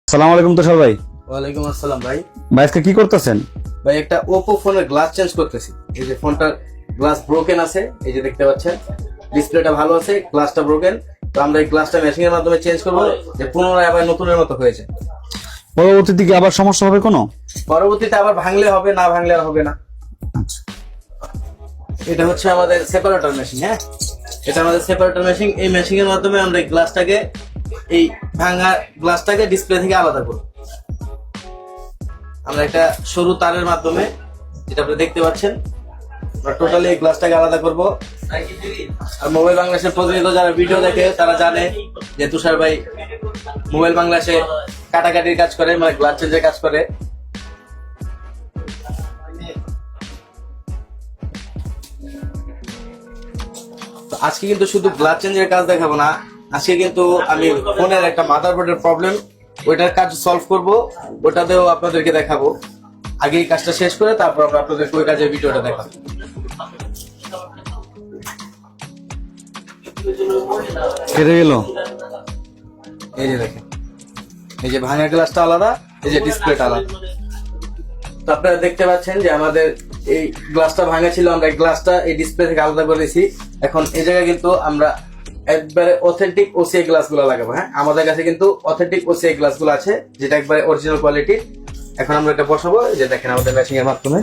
আসসালামু আলাইকুম তুষার ভাই। ওয়ালাইকুম আসসালাম ভাই। ভাই আজকে কি করতেছেন? ভাই একটা ওপো ফোনের গ্লাস চেঞ্জ করতেছি। এই যে ফোনটার গ্লাস ব্রোকেন আছে, এই যে দেখতে পাচ্ছেন ডিসপ্লেটা ভালো আছে, গ্লাসটা ব্রোকেন। তো আমরা এই গ্লাসটা মেশিং এর মাধ্যমে চেঞ্জ করব, যে পুনরায় আবার নতুনের মতো হয়েছে। পরবর্তীতে কি আবার সমস্যা হবে কোনো? পরবর্তীতে আবার ভাঙলে হবে, না ভাঙলে আর হবে না। এটা হচ্ছে আমাদের সেপারেটর মেশিন। হ্যাঁ, এটা আমাদের সেপারেটর মেশিন। এই মেশিং এর মাধ্যমে আমরা এই গ্লাসটাকে, এই ভাঙা গ্লাসটাকে ডিসপ্লে থেকে আলাদা করব। আমরা একটা সরু তারের মাধ্যমে, যেটা আপনি দেখতে পাচ্ছেন, আমরা টোটালি এই গ্লাসটাকে আলাদা করব। আর মোবাইল বাংলাদেশের প্রতিনিয়ত যারা ভিডিও দেখে তারা জানে যে তুষার ভাই মোবাইল বাংলাদেশে কাটাকাটির কাজ করে, মানে গ্লাস চেঞ্জের কাজ করে। তো আজকে কিন্তু শুধু গ্লাস চেঞ্জের কাজ দেখাবো না, আজকে কিন্তু আমি ফোনের একটা মাদারবোর্ডের প্রবলেম, ওইটার কাজ সলভ করব, ওটাতেও আপনাদেরকে দেখাবো। আগে এই কাজটা শেষ করে তারপর আমরা আপনাদেরকে ওই কাজের ভিডিওটা দেখাবো। কেটে গেল। এই যে দেখেন, এই যে ভাঙা গ্লাসটা আলাদা, এই যে ডিসপ্লেটা আলাদা। তো আপনারা দেখতে পাচ্ছেন যে আমাদের এই গ্লাসটা ভাঙা ছিল, আমরা এই গ্লাসটা এই ডিসপ্লে থেকে আলাদা করেছি। এখন এই জায়গায় কিন্তু আমরা একবারে অথেন্টিক ওসিআই গ্লাস গুলো লাগাবো। হ্যাঁ, আমাদের কাছে কিন্তু অথেন্টিক ওসিআই গ্লাস গুলো আছে, যেটা একবারে অরিজিনাল কোয়ালিটি। এখন আমরা এটা বসাবো, এই যে দেখেন আমাদের ম্যাচিং এর মাধ্যমে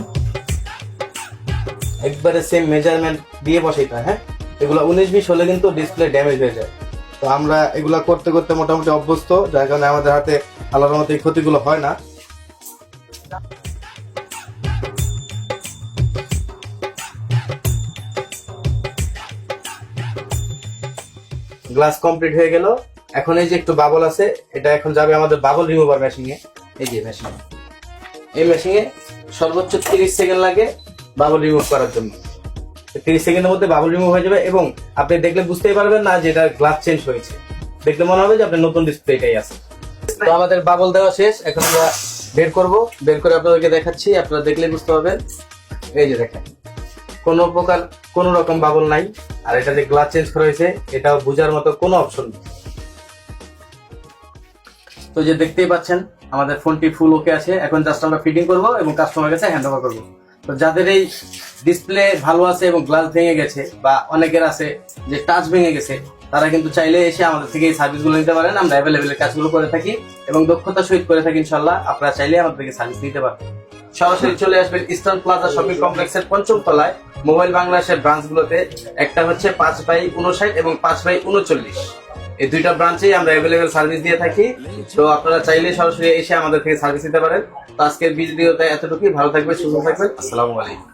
একবারে সেম মেজারমেন্ট দিয়ে বসাইতে হয়। হ্যাঁ, এগুলো 19-20 হলে কিন্তু ডিসপ্লে ড্যামেজ হয়ে যায়। তো আমরা এগুলা করতে করতে মোটামুটি অভ্যস্ত, যার কারণে আমাদের হাতে আল্লাহর মতো এই ক্ষতিগুলো হয় না। গ্লাস কমপ্লিট হয়ে গেল। এখন এই যে একটু বাবল আছে, এটা এখন যাবে আমাদের বাবল রিমুভার মেশিনে। এই যে মেশিন, এই মেশিনে সর্বোচ্চ 30 সেকেন্ড লাগে বাবল রিমুভ করার জন্য। 30 সেকেন্ডের মধ্যে বাবল রিমুভ হয়ে যাবে, এবং আপনি দেখলে বুঝতেই পারবেন না যে এটা গ্লাস চেঞ্জ হয়েছে। দেখলে মনে হবে যে আপনার নতুন ডিসপ্লেটাই আছে। তো আমাদের বাবল দেওয়া শেষ, এখন আমরা বের করব। বের করে আপনাদেরকে দেখাচ্ছি, আপনারা দেখলে বুঝতে পারবেন। এই যে দেখেন, কোনো প্রকার কোনো রকম বাবল নাই। আর এটা যে গ্লাস চেঞ্জ করা হয়েছে, এটাও বোঝার মতো কোনো অপশন নেই। তো যে দেখতেই পাচ্ছেন আমাদের ফোনটি ফুল ওকে আছে। এখন জাস্ট আমরা ফিটিং করব এবং কাস্টমার কাছে হ্যান্ড ওভার করবো। তো যাদের এই ডিসপ্লে ভালো আছে এবং গ্লাস ভেঙে গেছে, বা অনেকের আছে যে টাচ ভেঙে গেছে, তারা কিন্তু চাইলে এসে আমাদের থেকে এই সার্ভিসগুলো নিতে পারেন। আমরা অ্যাভেলেবেল কাজগুলো করে থাকি এবং দক্ষতার সহিত করে থাকি ইনশাল্লাহ। আপনারা চাইলে আমাদের থেকে সার্ভিস নিতে পারবেন। সরাসরি চলে আসবেন ইস্টার্ন প্লাজা শপিং কমপ্লেক্সের 5ম তলায় মোবাইল বাংলাদেশের ব্রাঞ্চগুলোতে। একটা হচ্ছে 5/59 এবং 5/39। এই দুইটা ব্রাঞ্চেই আমরা অ্যাভেলেবেল সার্ভিস দিয়ে থাকি। তো আপনারা চাইলে সরাসরি এসে আমাদের থেকে সার্ভিস নিতে পারেন। তো আজকের ভিডিওতে এতটুকুই। ভালো থাকবেন, সুস্থ থাকবেন। আসসালামু আলাইকুম।